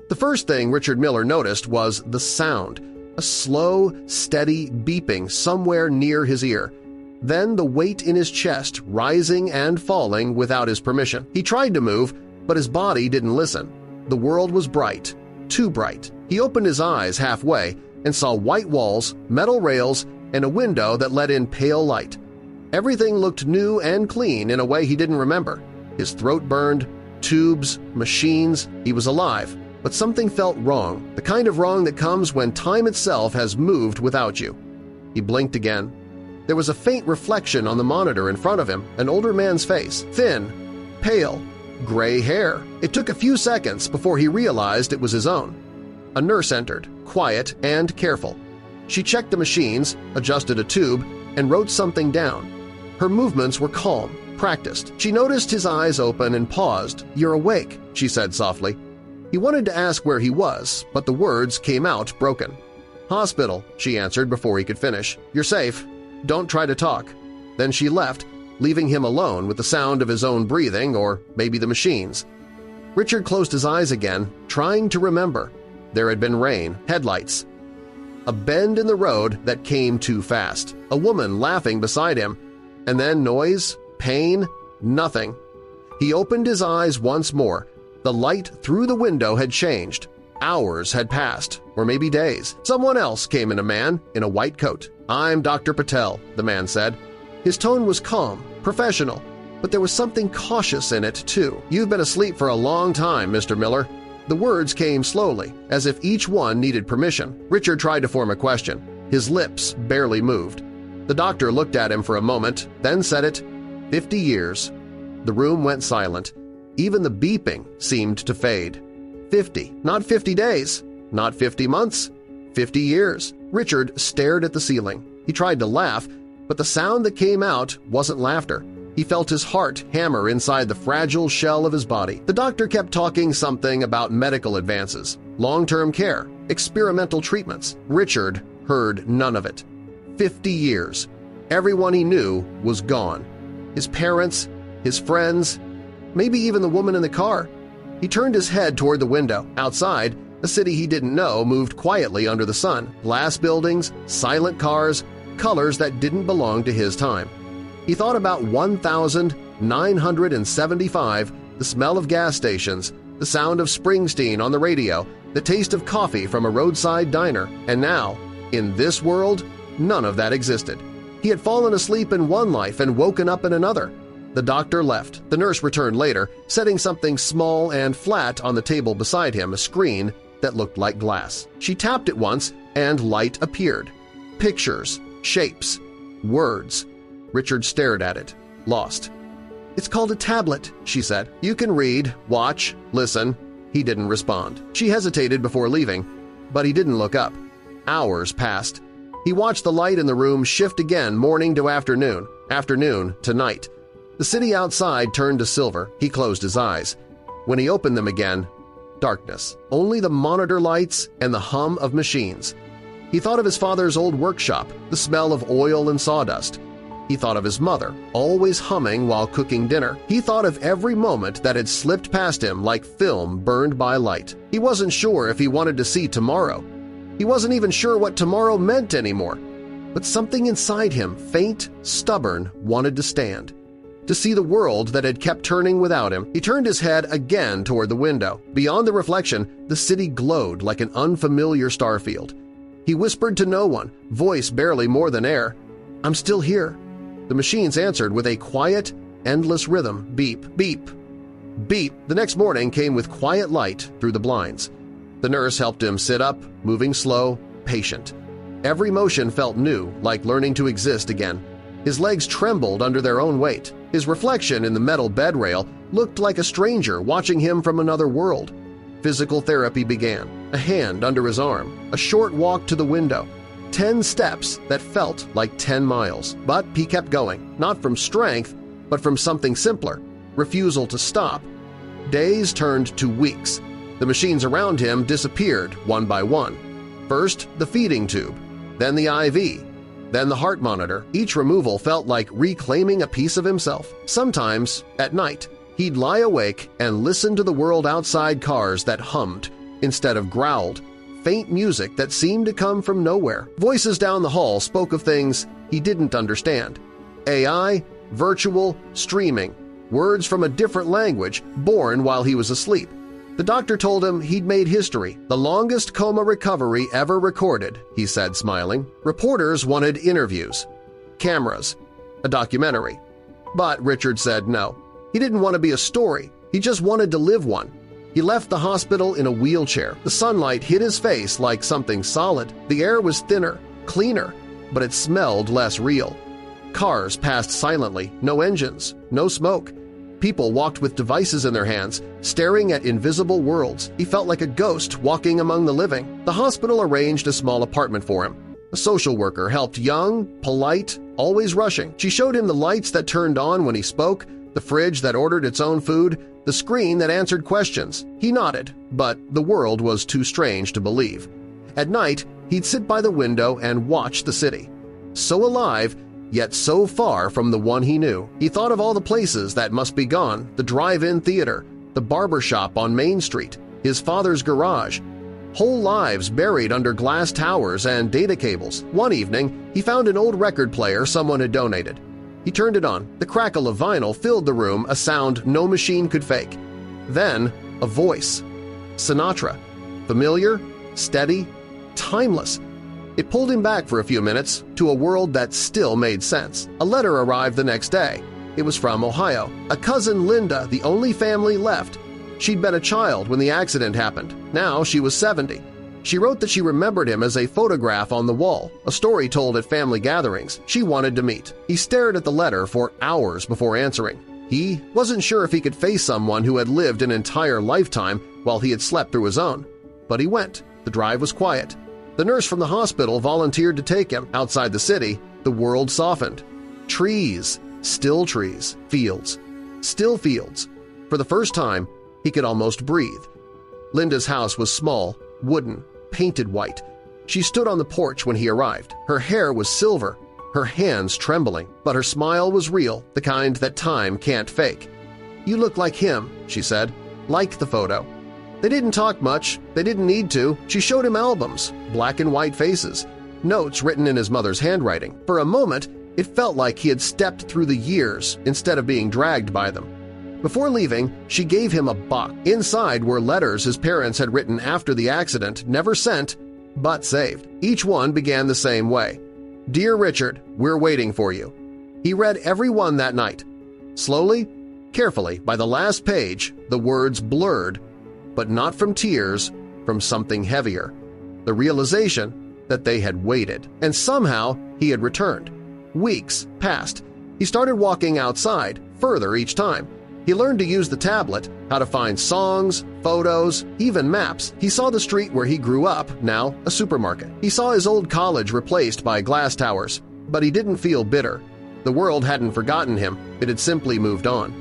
The first thing Richard Miller noticed was the sound, a slow, steady beeping somewhere near his ear. Then the weight in his chest rising and falling without his permission. He tried to move, but his body didn't listen. The world was bright, too bright. He opened his eyes halfway and saw white walls, metal rails, and a window that let in pale light. Everything looked new and clean in a way he didn't remember. His throat burned, tubes, machines, he was alive. But something felt wrong, the kind of wrong that comes when time itself has moved without you. He blinked again. There was a faint reflection on the monitor in front of him, an older man's face, thin, pale, gray hair. It took a few seconds before he realized it was his own. A nurse entered, quiet and careful. She checked the machines, adjusted a tube, and wrote something down. Her movements were calm, practiced. She noticed his eyes open and paused. "You're awake," she said softly. He wanted to ask where he was, but the words came out broken. "Hospital," she answered before he could finish. "You're safe. Don't try to talk." Then she left, leaving him alone with the sound of his own breathing or maybe the machines. Richard closed his eyes again, trying to remember. There had been rain, headlights. A bend in the road that came too fast, a woman laughing beside him, and then noise, pain, nothing. He opened his eyes once more. The light through the window had changed. Hours had passed, or maybe days. Someone else came in, a man in a white coat. "I'm Dr. Patel," the man said. His tone was calm, professional, but there was something cautious in it, too. "You've been asleep for a long time, Mr. Miller." The words came slowly, as if each one needed permission. Richard tried to form a question. His lips barely moved. The doctor looked at him for a moment, then said it, 50 years. The room went silent. Even the beeping seemed to fade. 50, not 50 days, not 50 months, 50 years. Richard stared at the ceiling. He tried to laugh, but the sound that came out wasn't laughter. He felt his heart hammer inside the fragile shell of his body. The doctor kept talking something about medical advances, long-term care, experimental treatments. Richard heard none of it. 50 years. Everyone he knew was gone. His parents, his friends, maybe even the woman in the car. He turned his head toward the window. Outside, a city he didn't know moved quietly under the sun. Glass buildings, silent cars, colors that didn't belong to his time. He thought about 1,975, the smell of gas stations, the sound of Springsteen on the radio, the taste of coffee from a roadside diner, and now, in this world, none of that existed. He had fallen asleep in one life and woken up in another. The doctor left. The nurse returned later, setting something small and flat on the table beside him, a screen that looked like glass. She tapped it once, and light appeared. Pictures, shapes, words. Richard stared at it, lost. "It's called a tablet," she said. "You can read, watch, listen." He didn't respond. She hesitated before leaving, but he didn't look up. Hours passed. He watched the light in the room shift again morning to afternoon, afternoon to night. The city outside turned to silver. He closed his eyes. When he opened them again, darkness. Only the monitor lights and the hum of machines. He thought of his father's old workshop, the smell of oil and sawdust. He thought of his mother, always humming while cooking dinner. He thought of every moment that had slipped past him like film burned by light. He wasn't sure if he wanted to see tomorrow. He wasn't even sure what tomorrow meant anymore. But something inside him, faint, stubborn, wanted to stand. To see the world that had kept turning without him. He turned his head again toward the window. Beyond the reflection, the city glowed like an unfamiliar starfield. He whispered to no one, voice barely more than air, "I'm still here." The machines answered with a quiet, endless rhythm, beep, beep, beep. The next morning came with quiet light through the blinds. The nurse helped him sit up, moving slow, patient. Every motion felt new, like learning to exist again. His legs trembled under their own weight. His reflection in the metal bed rail looked like a stranger watching him from another world. Physical therapy began, a hand under his arm, a short walk to the window, 10 steps that felt like 10 miles. But he kept going, not from strength, but from something simpler, refusal to stop. Days turned to weeks. The machines around him disappeared one by one. First, the feeding tube, then the IV, then the heart monitor. Each removal felt like reclaiming a piece of himself. Sometimes, at night, he'd lie awake and listen to the world outside cars that hummed, instead of growled, faint music that seemed to come from nowhere. Voices down the hall spoke of things he didn't understand. AI, virtual, streaming, words from a different language born while he was asleep. The doctor told him he'd made history, the longest coma recovery ever recorded, he said, smiling. Reporters wanted interviews, cameras, a documentary. But Richard said no. He didn't want to be a story. He just wanted to live one. He left the hospital in a wheelchair. The sunlight hit his face like something solid. The air was thinner, cleaner, but it smelled less real. Cars passed silently, no engines, no smoke. People walked with devices in their hands, staring at invisible worlds. He felt like a ghost walking among the living. The hospital arranged a small apartment for him. A social worker helped, young, polite, always rushing. She showed him the lights that turned on when he spoke, the fridge that ordered its own food, the screen that answered questions. He nodded, but the world was too strange to believe. At night, he'd sit by the window and watch the city. So alive, yet so far from the one he knew. He thought of all the places that must be gone, the drive-in theater, the barber shop on Main Street, his father's garage, whole lives buried under glass towers and data cables. One evening, he found an old record player someone had donated. He turned it on. The crackle of vinyl filled the room, a sound no machine could fake. Then, a voice. Sinatra. Familiar, steady, timeless. It pulled him back for a few minutes to a world that still made sense. A letter arrived the next day. It was from Ohio. A cousin, Linda, the only family left. She'd been a child when the accident happened. Now she was 70. She wrote that she remembered him as a photograph on the wall, a story told at family gatherings. She wanted to meet. He stared at the letter for hours before answering. He wasn't sure if he could face someone who had lived an entire lifetime while he had slept through his own. But he went. The drive was quiet. The nurse from the hospital volunteered to take him. Outside the city, the world softened. Trees, still trees, fields, still fields. For the first time, he could almost breathe. Linda's house was small, wooden, painted white. She stood on the porch when he arrived. Her hair was silver, her hands trembling, but her smile was real, the kind that time can't fake. "You look like him," she said, "like the photo." They didn't talk much. They didn't need to. She showed him albums, black and white faces, notes written in his mother's handwriting. For a moment, it felt like he had stepped through the years instead of being dragged by them. Before leaving, she gave him a box. Inside were letters his parents had written after the accident, never sent, but saved. Each one began the same way. "Dear Richard, we're waiting for you." He read every one that night. Slowly, carefully, by the last page, the words blurred, but not from tears, from something heavier, the realization that they had waited. And somehow he had returned. Weeks passed. He started walking outside, further each time. He learned to use the tablet, how to find songs, photos, even maps. He saw the street where he grew up, now a supermarket. He saw his old college replaced by glass towers, but he didn't feel bitter. The world hadn't forgotten him, it had simply moved on.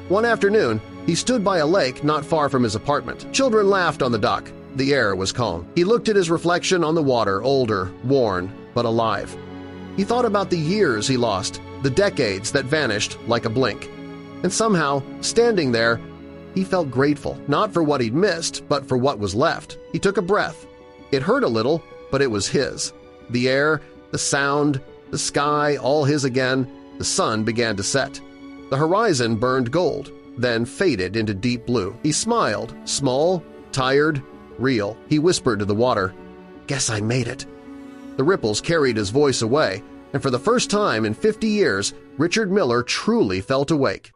One afternoon, he stood by a lake not far from his apartment. Children laughed on the dock. The air was calm. He looked at his reflection on the water, older, worn, but alive. He thought about the years he lost, the decades that vanished like a blink. And somehow, standing there, he felt grateful, not for what he'd missed, but for what was left. He took a breath. It hurt a little, but it was his. The air, the sound, the sky, all his again. The sun began to set. The horizon burned gold, then faded into deep blue. He smiled, small, tired, real. He whispered to the water, "Guess I made it." The ripples carried his voice away, and for the first time in 50 years, Richard Miller truly felt awake.